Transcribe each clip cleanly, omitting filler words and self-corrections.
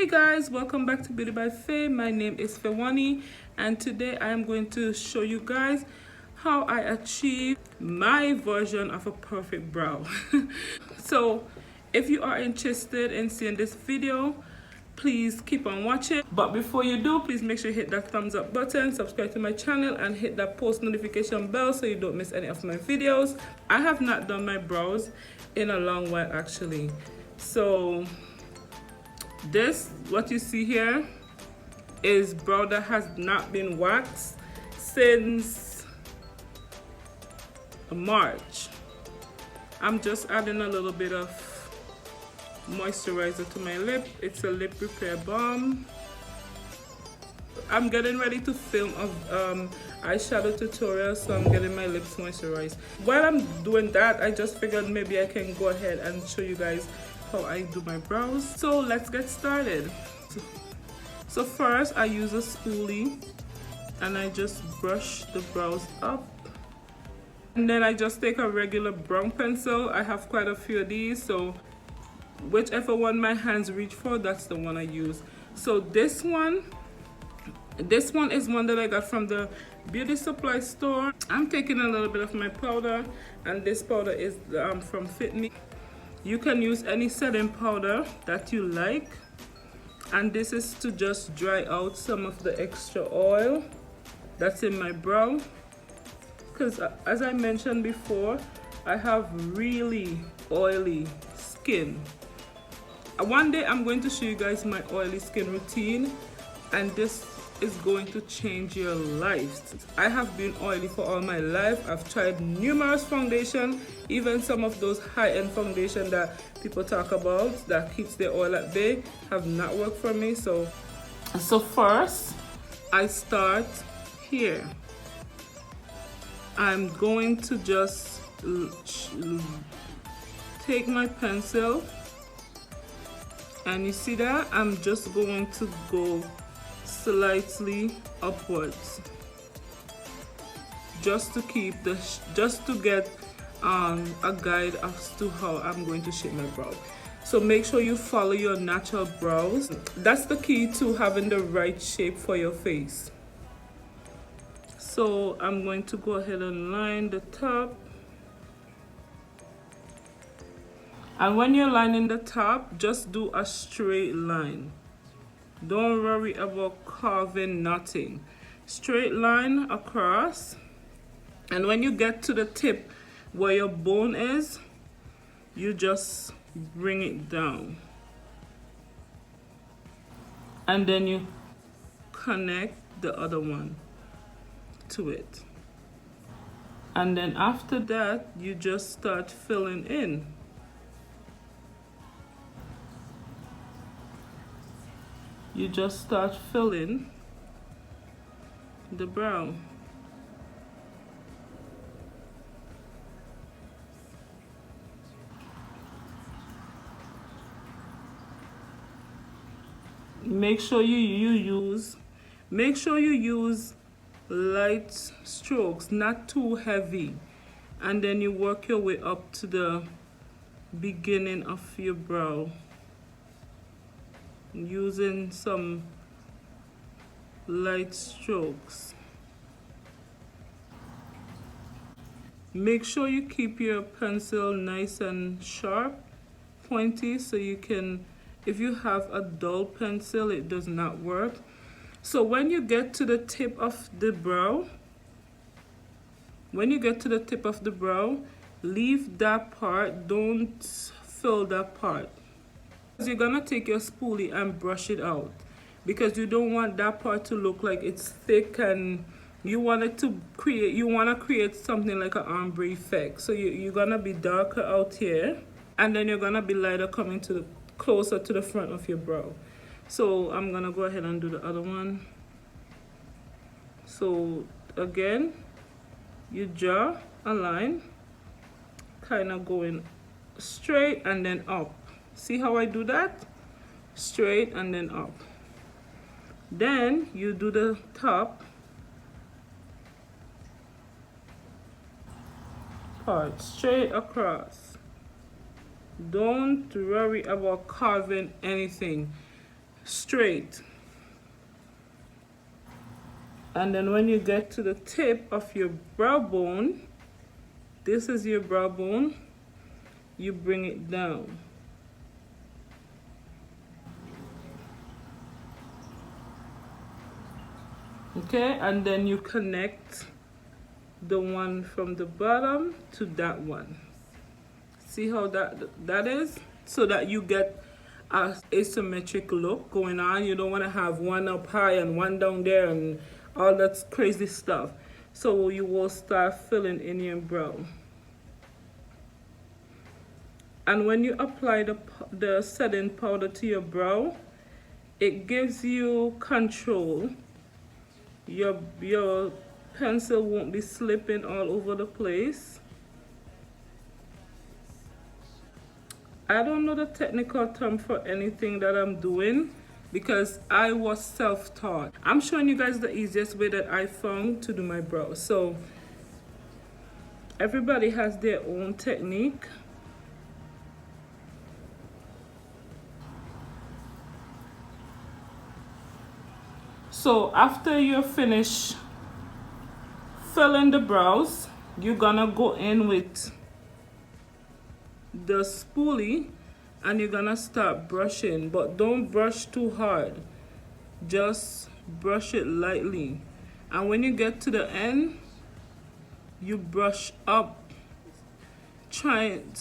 Hey guys, welcome back to Beauty by Faye. My name is Fewani and today I am going to show you guys how I achieve my version of a perfect brow. So if you are interested in seeing this video, please keep on watching. But before you do, please make sure you hit that thumbs up button, subscribe to my channel and hit that post notification bell so you don't miss any of my videos. I have not done my brows in a long while actually. So this, what you see here, is brow that has not been waxed since March. I'm just adding a little bit of moisturizer to my lip. It's a lip repair balm. I'm getting ready to film a eyeshadow tutorial, so I'm getting my lips moisturized. While I'm doing that, I just figured maybe I can go ahead and show you guys how I do my brows. So let's get started. So first I use a spoolie and I just brush the brows up, and then I just take a regular brown pencil. I have quite a few of these, so whichever one my hands reach for, that's the one I use. So this one is one that I got from the beauty supply store. I'm taking a little bit of my powder, and this powder is from Fit Me. You can use any setting powder that you like, and this is to just dry out some of the extra oil that's in my brow, because as I mentioned before, I have really oily skin. One day I'm going to show you guys my oily skin routine, and this is going to change your life. I have been oily for all my life. I've tried numerous foundation, even some of those high-end foundation that people talk about that keeps their oil at bay have not worked for me. So first I start here. I'm going to just take my pencil, and you see that I'm just going to go slightly upwards, just to get a guide as to how I'm going to shape my brow. So make sure you follow your natural brows. That's the key to having the right shape for your face. So I'm going to go ahead and line the top. And when you're lining the top, just do a straight line. Don't worry about carving nothing. Straight line across. And when you get to the tip where your bone is, you just bring it down. And then you connect the other one to it. And then after that, you just start filling in. You just start filling the brow. Make sure you use light strokes, not too heavy. And then you work your way up to the beginning of your brow, using some light strokes. Make sure you keep your pencil nice and sharp, pointy, so you can, if you have a dull pencil, it does not work. So when you get to the tip of the brow, leave that part, don't fill that part. You're gonna take your spoolie and brush it out, because you don't want that part to look like it's thick, and you want to create something like an ombre effect. So you're gonna be darker out here, and then you're gonna be lighter coming to closer to the front of your brow. So I'm gonna go ahead and do the other one. So again, you draw a line, kind of going straight and then up. See how I do that? Straight and then up. Then you do the top part straight across. Don't worry about carving anything. straight. And then when you get to the tip of your brow bone, this is your brow bone, you bring it down. Okay, and then you connect the one from the bottom to that one. See how that is? So that you get a asymmetric look going on. You don't want to have one up high and one down there and all that crazy stuff. So you will start filling in your brow. And when you apply the setting powder to your brow, it gives you control. Your pencil won't be slipping all over the place. I don't know the technical term for anything that I'm doing because I was self-taught. I'm showing you guys the easiest way that I found to do my brows. So everybody has their own technique. So after you're finished filling the brows, you're gonna go in with the spoolie and you're gonna start brushing, but don't brush too hard, just brush it lightly. And when you get to the end, you brush up, trying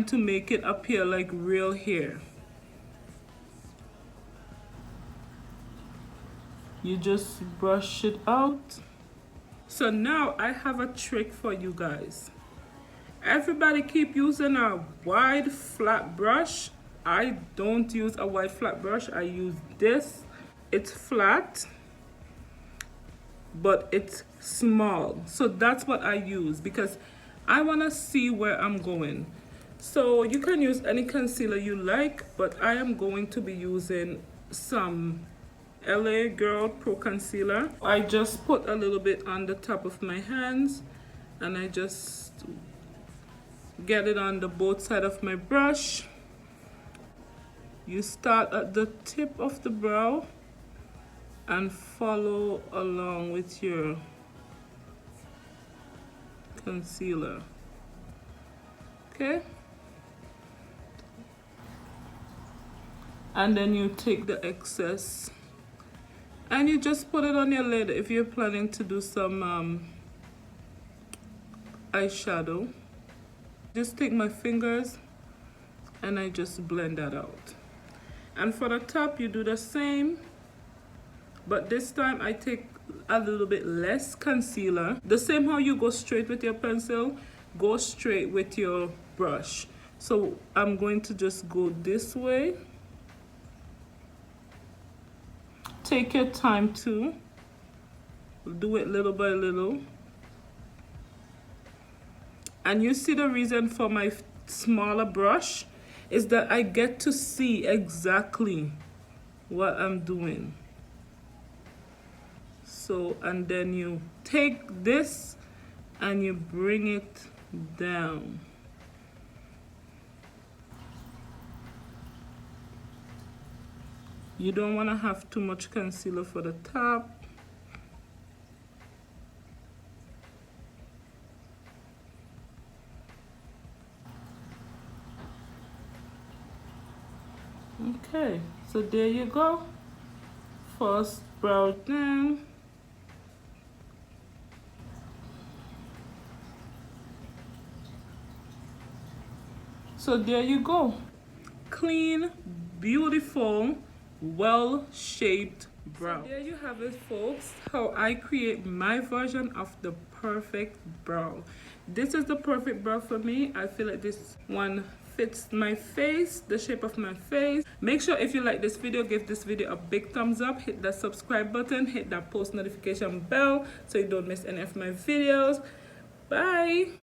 to make it appear like real hair. You just brush it out. So now I have a trick for you guys. Everybody keep using a wide flat brush. I don't use a wide flat brush. I use this. It's flat, but it's small. So that's what I use because I want to see where I'm going. So you can use any concealer you like, but I am going to be using some LA Girl Pro Concealer. I just put a little bit on the top of my hands and I just get it on the both side of my brush. You start at the tip of the brow and follow along with your concealer. Okay? And then you take the excess and you just put it on your lid if you're planning to do some eyeshadow. Just take my fingers and I just blend that out. And for the top, you do the same, but this time I take a little bit less concealer. The same how you go straight with your pencil, go straight with your brush. So I'm going to just go this way. Take your time too. Do it little by little. And you see the reason for my smaller brush is that I get to see exactly what I'm doing. So, and then you take this and you bring it down. You don't want to have too much concealer for the top. Okay, so there you go. First brow down. So there you go. Clean, beautiful, well-shaped brow. So there you have it, folks, how I create my version of the perfect brow. This is the perfect brow for me. I feel like this one fits my face, the shape of my face. Make sure if you like this video, give this video a big thumbs up, hit that subscribe button, hit that post notification bell so you don't miss any of my videos. Bye.